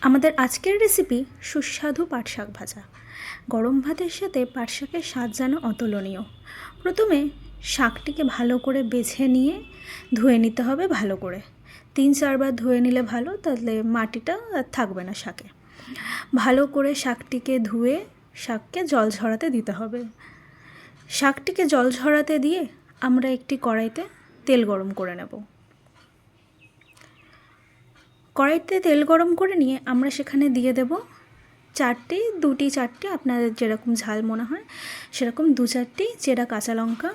আমাদের আজকের রেসিপি সুস্বাদু পাট শাক ভাজা। গরম ভাতের সাথে পাট শাকের স্বাদ যেন অতুলনীয়। প্রথমে শাকটিকে ভালো করে বেছে নিয়ে ধুয়ে নিতে হবে ভালো করে। 3-4 বার ধুয়ে নিলে ভালো, তাহলে মাটিটা আর থাকবে না শাকে। ভালো করে শাকটিকে ধুয়ে শাককে জল ঝরাতে দিতে হবে। শাকটিকে জল ঝরাতে দিয়ে আমরা একটি কড়াইতে তেল গরম করে নেব। কড়াইতে তেল গরম করে নিয়ে আমরা সেখানে দিয়ে দেব দুটি চারটে আপনাদের যেরকম ঝাল মনে হয় সেরকম 2-4টি চেরা কাঁচা লঙ্কা,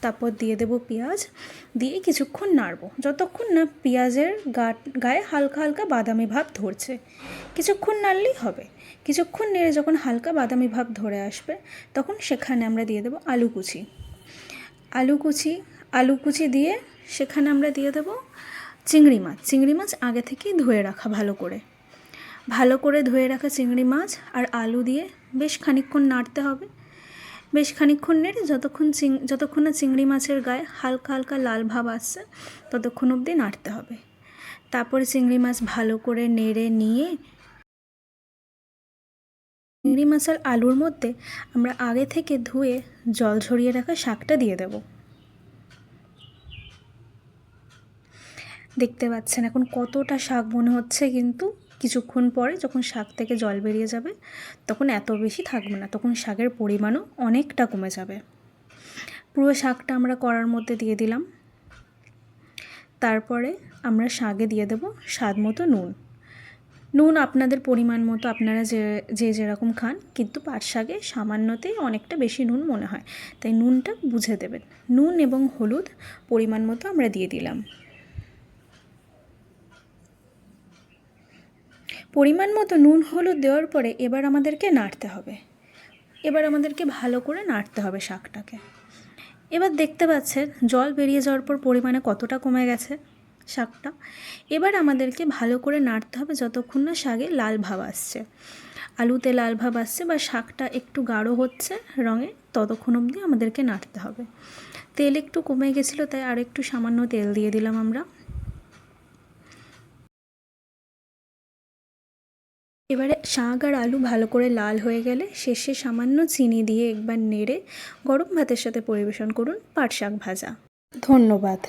তারপর দিয়ে দেব পেঁয়াজ, দিয়ে কিছুক্ষণ নাড়ব যতক্ষণ না পেঁয়াজের গায়ে হালকা হালকা বাদামি ভাব ধরছে। কিছুক্ষণ নাড়লেই হবে। কিছুক্ষণ নেড়ে যখন হালকা বাদামি ভাব ধরে আসবে তখন সেখানে আমরা দিয়ে দেব আলু কুচি দিয়ে সেখানে আমরা দিয়ে দেব চিংড়ি মাছ আগে থেকেই ধুয়ে রাখা ভালো করে ধুয়ে রাখা চিংড়ি মাছ আর আলু দিয়ে বেশ খানিকক্ষণ নাড়তে হবে। বেশ খানিকক্ষণ নেড়ে যতক্ষণ না চিংড়ি মাছের গায়ে হালকা হালকা লাল ভাব আসছে ততক্ষণ অবধি নাড়তে হবে। তারপরে চিংড়ি মাছ ভালো করে নেড়ে নিয়ে চিংড়ি মাছ আর আলুর মধ্যে আমরা আগে থেকে ধুয়ে জল ঝরিয়ে রাখা শাকটা দিয়ে দেব। দেখতে পাচ্ছেন এখন কতটা শাক মনে হচ্ছে, কিন্তু কিছুক্ষণ পরে যখন শাক থেকে জল বেরিয়ে যাবে তখন এত বেশি থাকবে না, তখন শাকের পরিমাণও অনেকটা কমে যাবে। পুরো শাকটা আমরা কড়ার মধ্যে দিয়ে দিলাম। তারপরে আমরা শাকে দিয়ে দেব স্বাদ মতো নুন আপনাদের পরিমাণ মতো, আপনারা যেরকম খান, কিন্তু পাট শাকে সামান্যতেই অনেকটা বেশি নুন মনে হয়, তাই নুনটা বুঝে দেবেন। নুন এবং হলুদ পরিমাণ মতো আমরা দিয়ে দিলাম। পরিমাণ মতো নুন হলুদ দেওয়ার পরে এবার আমাদেরকে ভালো করে নাড়তে হবে শাকটাকে। এবার দেখতে পাচ্ছেন জল বেরিয়ে যাওয়ার পর পরিমাণে কতটা কমে গেছে শাকটা। এবার আমাদেরকে ভালো করে নাড়তে হবে যতক্ষণ না শাকে লাল ভাব আসছে, আলুতে লাল ভাব আসছে বা শাকটা একটু গাঢ় হচ্ছে রঙে, ততক্ষণ অবধি আমাদেরকে নাড়তে হবে। তেল একটু কমে গেছিলো তাই আর একটু সামান্য তেল দিয়ে দিলাম আমরা। এবারে শাক আর আলু ভালো করে লাল হয়ে গেলে শেষে সামান্য চিনি দিয়ে একবার নেড়ে গরম ভাতের সাথে পরিবেশন করুন পাট শাক ভাজা। ধন্যবাদ।